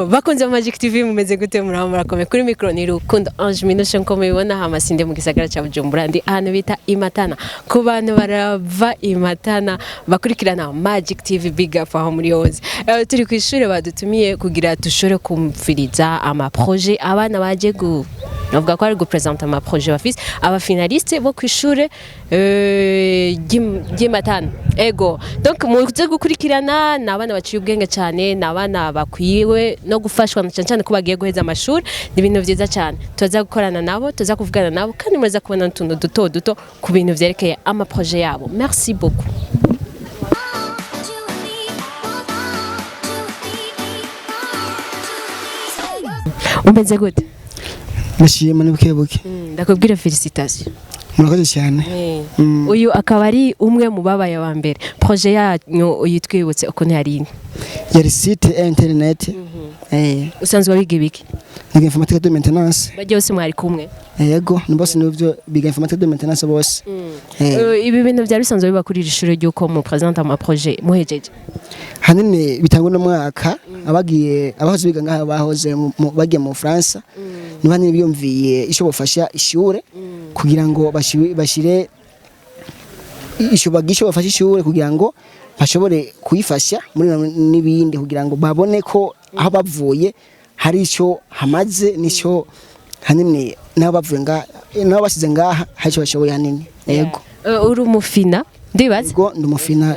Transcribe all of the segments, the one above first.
Bakunze Magic TV mumeze gute murakomeye kuri micro ni Rukundo Ange Minushe nko mubibona hamasinde mu gisagara ca Bujumbura ndi ahantu bita Imatana ku bantu barava Imatana bakurikirana Magic TV big up aho muri hose turi ku ishure badutumiye kugira dushore kumviriza ama projet abana baje navuga ko ari gupresenter ama projet bafise aba finaliste bo ku ishure ry'Imatana ego donc muze gukurikirana nabana baciye ubwenge cyane nabana bakwiwe no gufashwa cyane ko bagiye guheza amashuri ni ibintu byiza cyane tuza gukorana nabo tuza kuvugana nabo kandi muraza kubona utuntu duto ku bintu vyerekeye ama projet yabo merci beaucoup umeze gute Nashima nibukebuke ndakubwira félicitations murakoze cyane uyu akaba ari umwe mu babaye wa mbere projet yanyu yitwibutse ukuntu yari yari site internet usanzwe wiga ibiki niga informatique de maintenance bagiye bose mwari kumwe yego nibose nivyo biga informatique de maintenance bose ibi bintu byari bisanzwe biba kuri ishuri ry'uko mu presenter ama projet muhejeje hanini bitangwa no mwaka abahoze biga ngaha bahoze bagiye mu France niba nibiyumviye isho bofasha ishure kugira ngo bashire isho bafasha ishure kugira ngo bashobore kuyifasha muri nibindi kugira ngo babone ko aho bavuye hari ico hamaze nico hanini nabo bavuye nabo basize ngaha haco bashoboye hanini yego uri umufina ndibaza yego ndumufina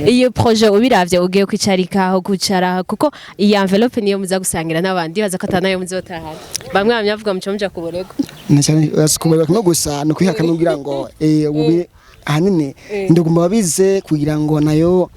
iyo projet ubiravye ugiye kwicarika aho gucara kuko iyi envelope niyo muza gusangira n'abandi baza ko atanayo muzotahana bamwe bamyavuga mucomuja kuborego nacane basikuboreka no gusa no kwihaka nugira ngo ubi hanini ndugumba babize kugira ngo nayo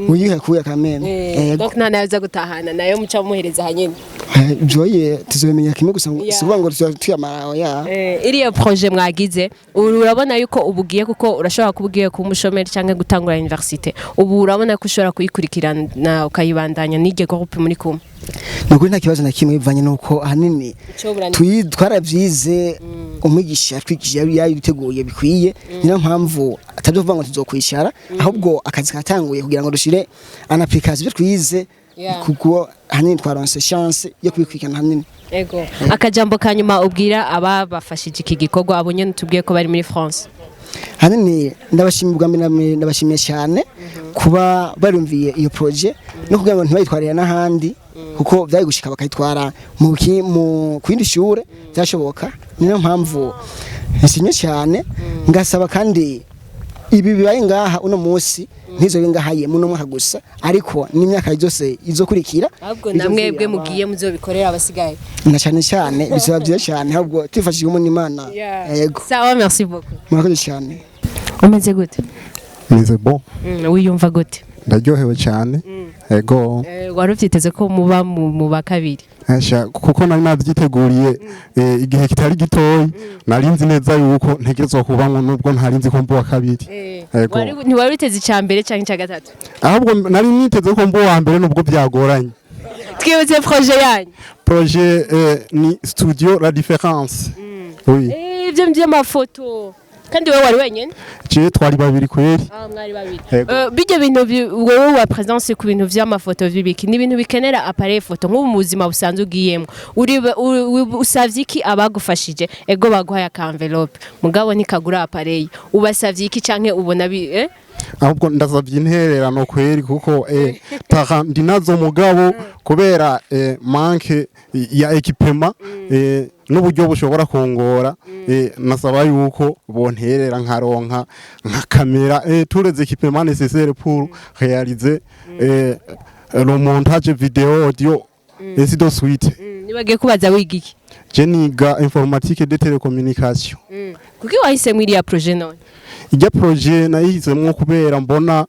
uyihe kuya kamene donc nta nayo za gutahana nayo muca muhereza hanyene joye tuzomenya kimwe gusa suvuga ngo tuyamara ya iriya projet mwagize urabona yuko ubugiye kuko urashobora kubugiye ku mushomeri cyangwa gutangura université ubu urabona ko ushobora kuyikurikirana ukayibandanya n'ige groupe muri kumwe nukuri nta kibazo na kimwe bivanye nuko hanini twaravyize umwigisha twikije yari biteguye bikwiye niyo mpamvu atabyo kuvuga ngo tuzokwishara ahubwo akazi katanguye kugira ngo dushire an application twize kuko hanini twaronse chance yo kubikwikana hanini ego akajambo kanyuma ubwira aba bafashije iki gikorwa abonye ntubwiye ko bari muri France hanini ndabashimiye cyane kuba barumviye iyo projet no kugira ngo ntibayitwarira n'ahandi kuko byari gushika bakayitwara mu kwindi shure byashoboka niyo mpamvu nsinye cyane ngasaba kandi ibi bibaye ngaha uno munsi ntizo bingahaye muno mwaka gusa ariko n'imyaka yose izokurikira ahubwo namwebwe mugiye muzobikorera abasigaye na cyane bizaba byiza cyane ahubwo twifashishije n'Imana yego sawa merci beaucoup murakoze cyane umeze gute meze bon wiyumva gute ndaryohewe cyane yego wari uvyiteze ko muba mu bakabiri kuko nari navyiteguriye igihe kitari gitoyi narinzi neza yuko ntegerezwa kubamwo nubwo ntarinzi ko mbuwa kabiri yego ntiwari witeze icambere canke ica gatatu ahubwo nari niteze ko mbuwa mbere nubwo byagoranye twibutse projet yanyu projet ni studio la différence oui ivyo vy'amafoto kandi wewe wari wenyene je twari babiri kweri mwari babiri bijye bintu wewe wa présence ku bintu vy'amafoto vibiki ni ibintu bikenera appareil photo nk'ubu mu buzima busanzwe ugiyemo usavye iki abagufashije ego baguhaye ka envelope mugabo ntikagura appareil ubasavye iki canke ubona ahubwo ndasavye intererano kweri kuko ndi nazo mugabo kubera manke ya equipement n'uburyo bushobora kongora nasaba yuko bonterera nkaronka nka kamera tous les équipements nécessaires pour réaliser le montage vidéo audio ainsi de suite nibagiye kubaza wiga iki je niga informatique de télécommunication kuki wahise muri ya projet none ijya projet nayihisemwo kubera mbona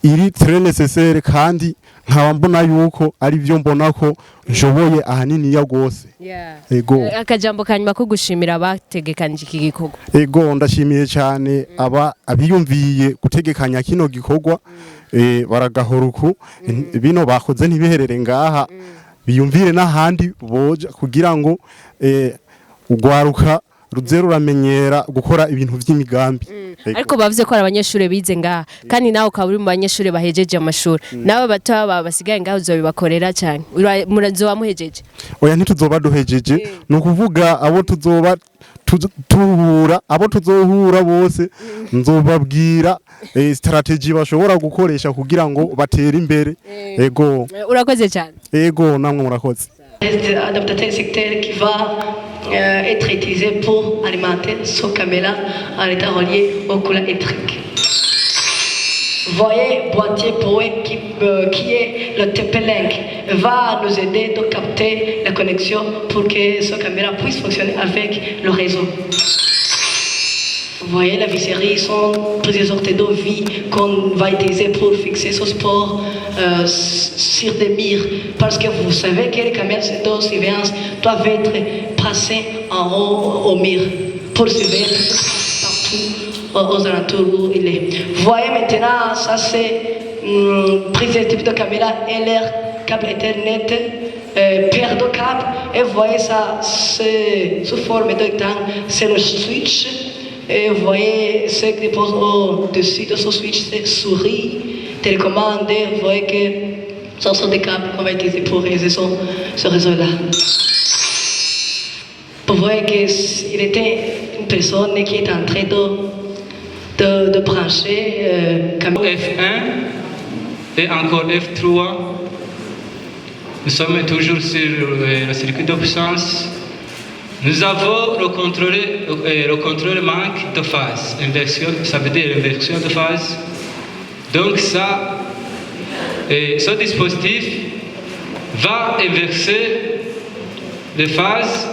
iri très nécessaire kandi nkaba mbona yuko ari byo mbona ko nshoboye ahanini ya gose ego akajambo kanyuma ko gushimira abategekanje iki gikorwa ego ndashimiye cyane abiyumviye gutegekanya kino gikorwa baragahoruku bino bakoze ntibiherere ngaha biyumvire n'ahandi boja kugira ngo ugwaruka ruze ruramenyera gukora ibintu vy'imigambi. ariko bavuze ko ari abanyeshuri bize ngaha kandi nawe ukaba uri mu banyeshuri bahejeje amashuri nawe bato basigaye ngaho uzobibakorera cyane murazoba muhejeje oya ntituzoba duhejeje ni ukuvuga abo tuzoba abo tuzohura bose nzobabwira strategy bashobora gukoresha kugira ngo batere imbere ego urakoze cyane ego namwe murakoze adaptateur secteur qui va être utilisé pour alimenter son caméra en étant relié au courant électrique. Voyez boîtier PoE qui est le TP-Link va nous aider à capter la connexion pour que ce caméra puisse fonctionner avec le réseau. Vous voyez, la visserie sont plusieurs sortes de vie qu'on va utiliser pour fixer ce sport sur des murs. Parce que vous savez que les caméras de surveillance doivent être placées en haut au mur pour surveiller tout ce qui se passe partout aux alentours où il est. Vous voyez maintenant, ça c'est prise de type de caméra et leur câble Ethernet, paire de câbles. Et vous voyez ça, c'est sous forme de rectangle, c'est le switch. Et vous voyez ce qui dépose au-dessus de ce switch, c'est souris, télécommande. Vous voyez que ce sont des câbles qu'on va utiliser pour réaliser ce réseau-là. Vous voyez qu'il était une personne qui est en train de brancher F1 et encore F3. Nous sommes toujours sur le circuit de puissance. Nous avons le contrôle manque de phase. Inversion, ça veut dire inversion de phase. Donc ça, ce dispositif va inverser les phases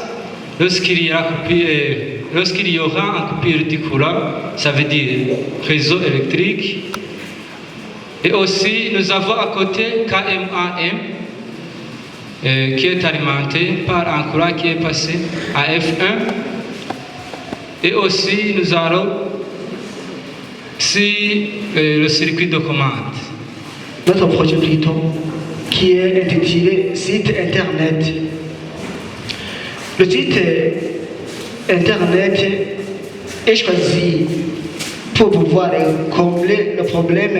lorsqu'il y aura un coupure du courant, ça veut dire réseau électrique. Et aussi, nous avons à côté KMAM, qui est alimenté par un courant qui est passé à F1. Et aussi, nous allons sur le circuit de commande. Notre projet plutôt, qui est intitulé Site Internet. Le site Internet est choisi pour pouvoir combler le problème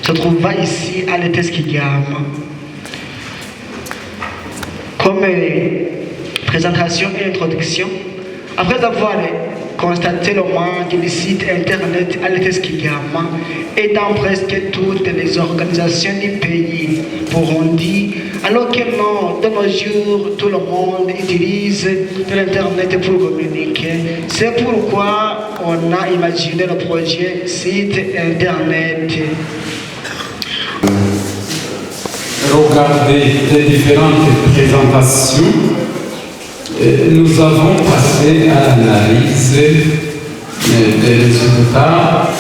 se trouvant ici à l'ETESCIGAM. Comme présentation et introduction, après avoir constaté le manque du site internet à l'ETESCIGAM et dans presque toutes les organisations du pays, Burundi, alors que non, de nos jours, tout le monde utilise de l'internet pour communiquer. C'est pourquoi on a imaginé le projet site internet. Regarder les différentes présentations, nous avons passé à l'analyse des résultats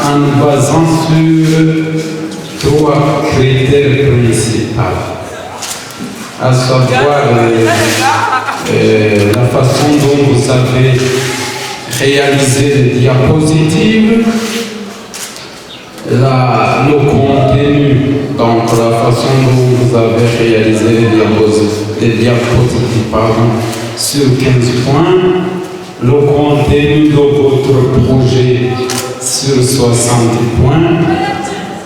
en nous basant sur 3 critères principaux, à savoir la façon dont vous avez réalisé les diapositives, le contenu, donc la façon dont vous avez réalisé les diapositives sur 15 points, le contenu de votre projet sur 60 points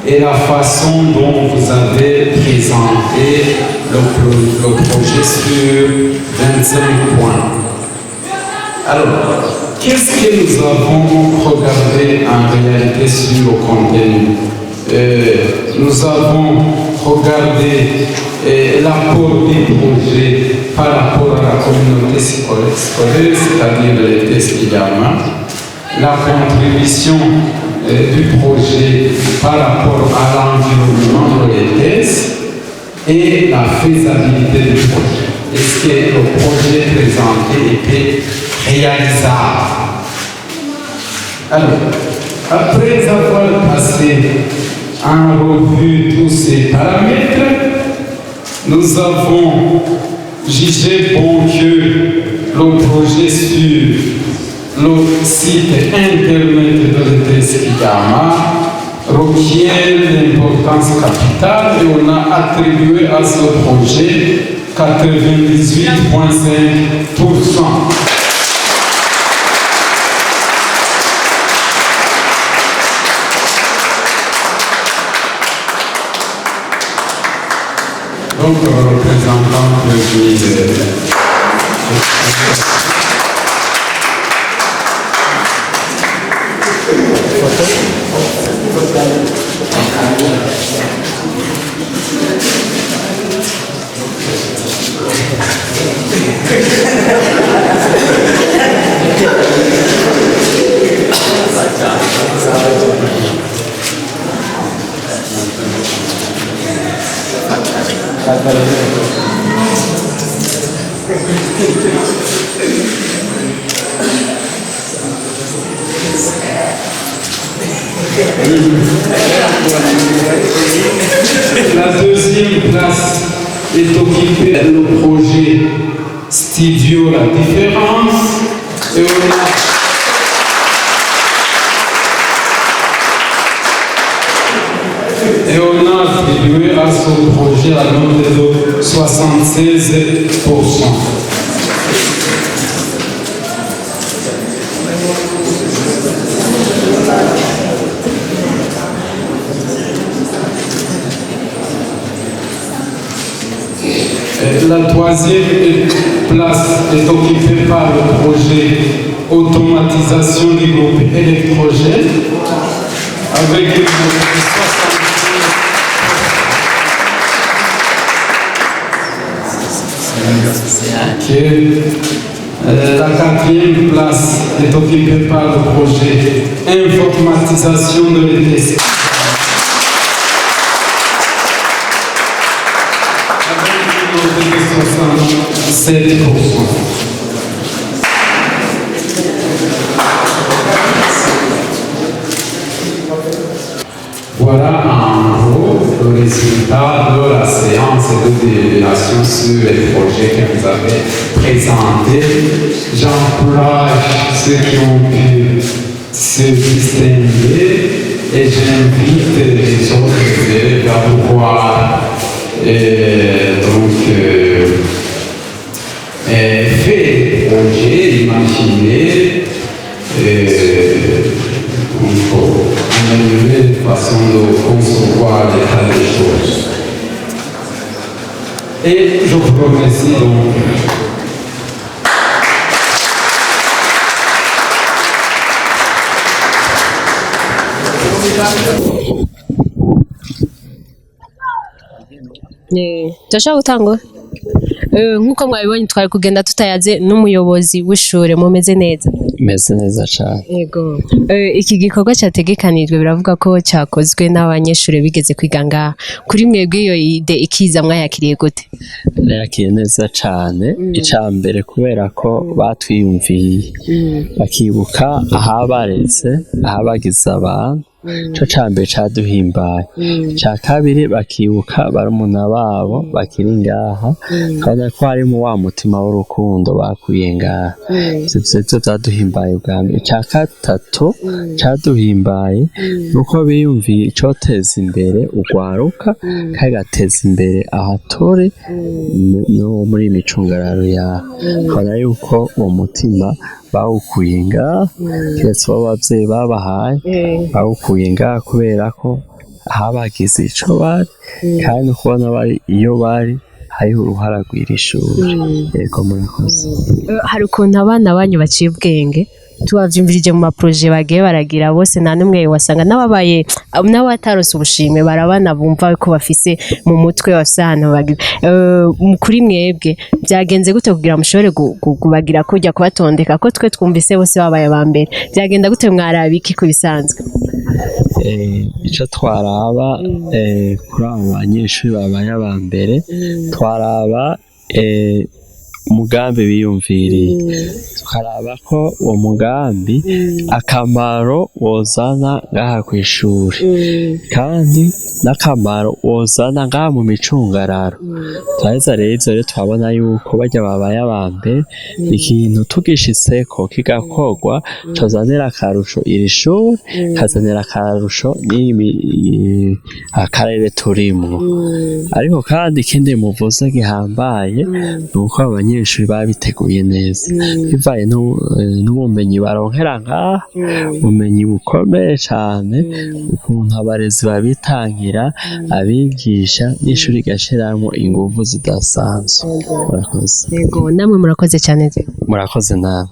et la façon dont vous avez présenté le projet sur 25 points. Alors, qu'est-ce que nous avons regardé en réalité sur le contenu? Nous avons regardé l'apport des projets par rapport à la communauté scolaire, c'est-à-dire les TESCIGAM, la contribution du projet par rapport à l'environnement de l'ETES et la faisabilité du projet. Est-ce que le projet présenté était réalisable? Alors, après avoir passé en revue tous ces paramètres, nous avons jugé bon que le projet sur le site internet de l'ETESCIGAM requiert l'importance capitale et on a attribué à ce projet 98,5%. Donc, représentant du ministère. La deuxième place est occupée par le projet Studio La Différence et on a attribué à ce projet la note de 76%. La troisième place est occupée par le projet automatisation des groupes électrogènes avec une note de 76%. La quatrième place est occupée par le projet informatisation de l'ETS. Voilà en gros le résultat de la séance de délibération sur les projets que vous avez présentés. J'emploie ceux qui ont pu se distinguer et j'invite les autres à pouvoir faire des projets, imaginer, améliorer la façon de concevoir l'état des choses. Et je vous remercie donc. turashobora gutanga nk'uko mwabibonye twari kugenda tutayaze n'umuyobozi w'ishure mumeze neza meze neza cyane yego iki gikorwa cyategekanijwe biravuga ko cyakozwe n'abanyeshuri bigeze kwiga ngaha kuri mwebwe iyo ide ikiza mwayakiriye gute yakiriye neza cyane icambere kubera ko batwiyumviye bakibuka ahabareze ahabagize abantu cyo cambere caduhimbaye ca kabiri bakibuka barumuna babo bakiri ngaha kandi ko harimo wa mutima w'urukundo bakuye ngaha ivyo vyaduhimbaye ubwa mbere ca gatatu caduhimbaye nuko biyumviye icoteza imbere urwaruka kagateza imbere ahatore no muri micungararo yaho kubona yuko uwo mutima bawukuye ngaha keretse abo bavyeyi babahaye bawukuye ngaha kubera ko habagize ico bari kandi kubona bari iyo bari hariho uruhara rw'irishuri yego murakoze hari ukuntu abana banyu baciye ubwenge tubavyumvirije mu maproje bagiye baragira bose nta n'umwe wasanga n'ababaye n'abatarose ubushime barabana bumva ko bafise mu mutwe bafise ahantu bagira kuri mwebwe byagenze gute kugira mushobore kubagira kujya kubatondeka ko twe twumvise bose babaye ba mbere byagenda gute mwarabi iki kubisanzwe ico twaraba kuri abo banyeshuri babaye aba mbere twaraba umugambi biyumviriye tukaraba ko uwo mugambi akamaro wozana ngaha kw'ishuri kandi n'akamaro wozana ngaha mu micungararo turaheza rero ivyo rero twabona yuko barya babaye abambere ikintu tugishitseko kigakorwa cozanira akarusho iri shuri kazanira akarusho akarere turimwo ariko kandi ikindi muvuze gihambaye nuko abanye abanyeshuri babiteguye neza bivaye n'ubumenyi baronkera ngaha ubumenyi bukomeye cyane ukuntu abarezi babitangira abigisha n'ishuri gashyiramo ingufu zidasanzwe. Murakoze. Yego namwe murakoze cyane. Murakoze nawe.